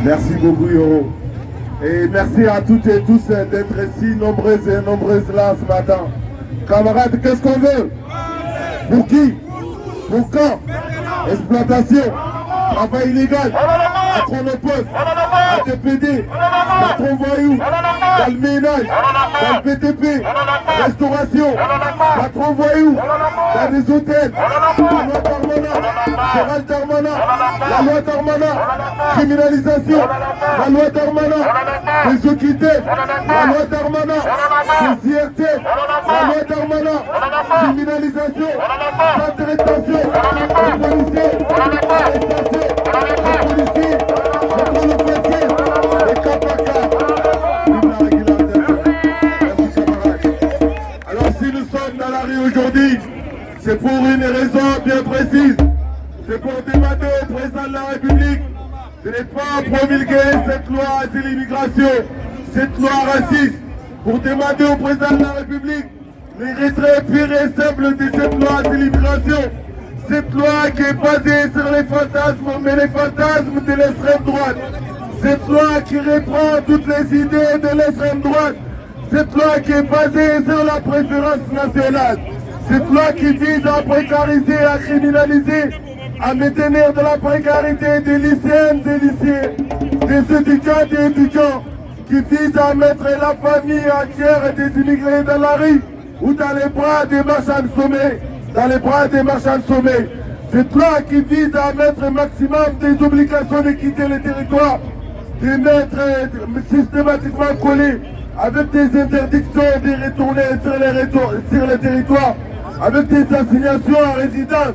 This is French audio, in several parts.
Merci beaucoup, Yoro. Et merci à toutes et tous d'être si nombreuses et nombreuses là ce matin. Camarades, qu'est-ce qu'on veut? Pour qui? Pour quand? Exploitation, travail illégal, à chronopost, à TPD, patron voyou, dans le ménage, dans le BTP, restauration, patron voyou, dans les hôtels, la loi Darmanin, Gérald Darmanin, la loi Darmanin, criminalisation, la loi Darmanin, les OQTF, la loi Darmanin, les IRT, la loi Darmanin, criminalisation, interdiction, les policiers, arrestation, les policiers, contre l'officier, les KPK, vive la régularisation. Merci camarades. Alors si nous sommes dans la rue aujourd'hui, c'est pour une raison bien précise. C'est pour demander au président de la République de ne pas promulguer cette loi sur l'immigration, cette loi raciste, pour demander au président de la République les retraits purs et simples de cette loi sur l'immigration. Cette loi qui est basée sur les fantasmes, mais les fantasmes de l'extrême droite. Cette loi qui reprend toutes les idées de l'extrême droite. Cette loi qui est basée sur la préférence nationale. Cette loi qui vise à précariser, à criminaliser, à maintenir de la précarité des lycéennes, des lycéens, des étudiants, des étudiants, qui vise à mettre la famille entière des immigrés dans la rue ou dans les bras des marchands de sommeil. Dans les bras des marchands de sommeil. Cette loi qui vise à mettre un maximum des obligations de quitter le territoire, de mettre systématiquement collé avec des interdictions de retourner sur le territoire, avec des assignations à résidence.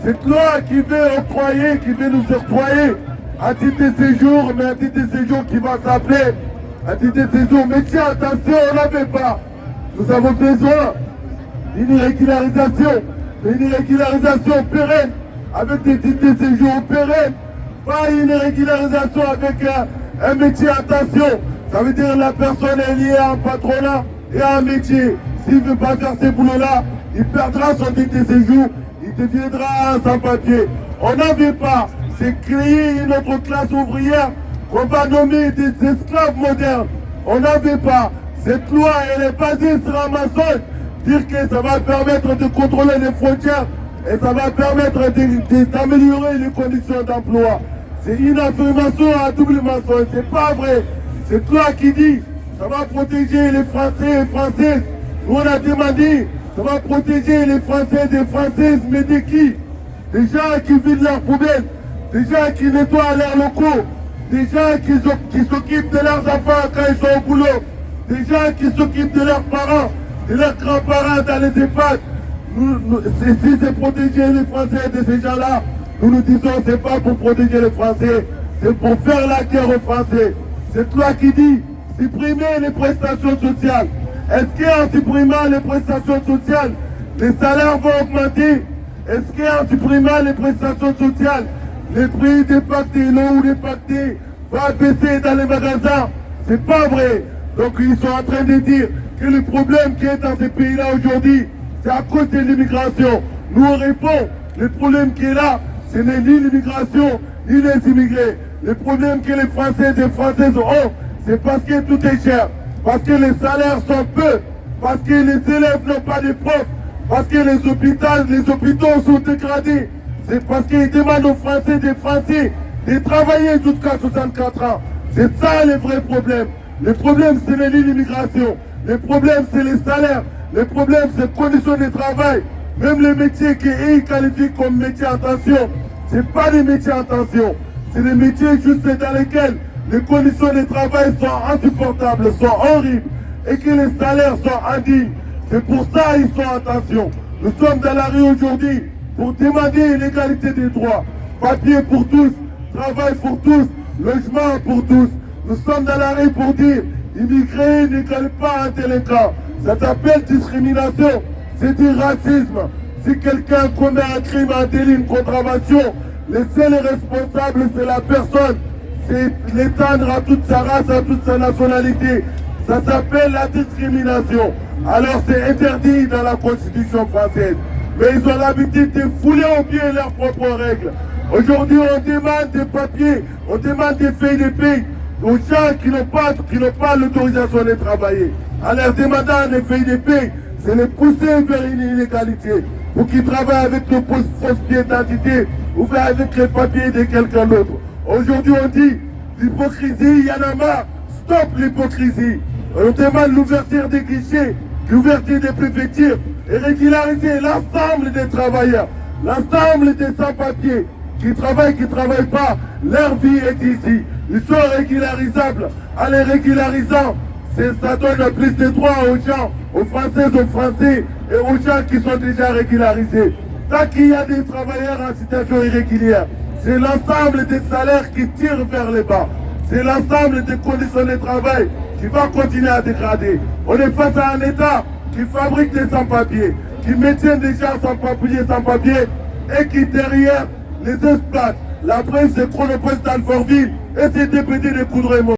Cette loi qui veut octroyer, qui veut nous octroyer un titre de séjour, mais un titre de séjour qui va s'appeler un titre de séjour. Mais tiens, attention, on n'avait pas. Nous avons besoin d'une régularisation pérenne, avec des titres de séjour pérennes, pas une régularisation avec un métier, attention, ça veut dire que la personne est liée à un patronat et à un métier. S'il ne veut pas faire ces boulots-là, il perdra son titre de séjour, il deviendra sans papier. On n'avait pas, c'est créer une autre classe ouvrière qu'on va nommer des esclaves modernes. On n'avait pas, cette loi elle est basée sur Amazon. Dire que ça va permettre de contrôler les frontières et ça va permettre d'améliorer les conditions d'emploi. C'est une affirmation à double mensonge, c'est pas vrai. Cette loi qui dit ça va protéger les Français et Françaises. Nous on a demandé, ça va protéger les Français et Françaises, mais de qui? Des gens qui vident leurs poubelles, des gens qui nettoient leurs locaux, des gens qui s'occupent de leurs enfants quand ils sont au boulot, des gens qui s'occupent de leurs parents, de leurs grands-parents dans les EHPAD. Si c'est protéger les Français de ces gens-là, nous disons c'est pas pour protéger les Français, c'est pour faire la guerre aux Français. Cette loi qui dit supprimer les prestations sociales. Est-ce qu'en supprimant les prestations sociales, les salaires vont augmenter? Est-ce qu'en supprimant les prestations sociales, les prix des pactés, l'eau ou des pactés va baisser dans les magasins? C'est pas vrai. Donc ils sont en train de dire que le problème qui est dans ces pays-là aujourd'hui, c'est à cause de l'immigration. Nous on répond, le problème qui est là, ce n'est ni l'immigration, ni les immigrés. Le problème que les Français et les Françaises ont, c'est parce que tout est cher, parce que les salaires sont peu, parce que les élèves n'ont pas de profs, parce que les hôpitaux sont dégradés. C'est parce qu'ils demandent aux Français et des Français de travailler jusqu'à 64 ans. C'est ça le vrai problème. Le problème, ce n'est ni l'immigration. Le problème, c'est les salaires. Le problème, c'est les conditions de travail. Même les métiers qu'ils qualifient comme métiers en tension, ce n'est pas des métiers en tension. C'est des métiers juste dans lesquels les conditions de travail sont insupportables, sont horribles, et que les salaires sont indignes. C'est pour ça qu'ils sont en tension. Nous sommes dans la rue aujourd'hui pour demander l'égalité des droits. Papier pour tous, travail pour tous, logement pour tous. Nous sommes dans la rue pour dire immigrés n'égale pas un délinquant. Ça s'appelle discrimination, c'est du racisme. Si quelqu'un commet un crime, un délit, une contravention, le seul responsable c'est la personne. C'est l'étendre à toute sa race, à toute sa nationalité. Ça s'appelle la discrimination. Alors c'est interdit dans la Constitution française. Mais ils ont l'habitude de fouler au pied leurs propres règles. Aujourd'hui, on demande des papiers, on demande des feuilles de paie aux gens qui n'ont pas l'autorisation de travailler. En leur demandant des feuilles de paie, c'est les pousser vers une illégalité pour qu'ils travaillent avec le fausse pièce d'identité ou bien avec les papiers de quelqu'un d'autre. Aujourd'hui, on dit l'hypocrisie, il y en a marre. Stop l'hypocrisie. On demande l'ouverture des guichets, l'ouverture des préfectures et régulariser l'ensemble des travailleurs, l'ensemble des sans-papiers qui travaillent, qui ne travaillent pas. Leur vie est ici. Ils sont régularisables. En les régularisant, ça donne plus de droits aux gens, aux Français et aux gens qui sont déjà régularisés. Tant qu'il y a des travailleurs en situation irrégulière, c'est l'ensemble des salaires qui tirent vers le bas. C'est l'ensemble des conditions de travail qui va continuer à dégrader. On est face à un État qui fabrique des sans-papiers, qui maintient des gens sans papiers et qui derrière les exploite. La preuve, c'est Chronopost d'Alfortville et c'est député de Coudray.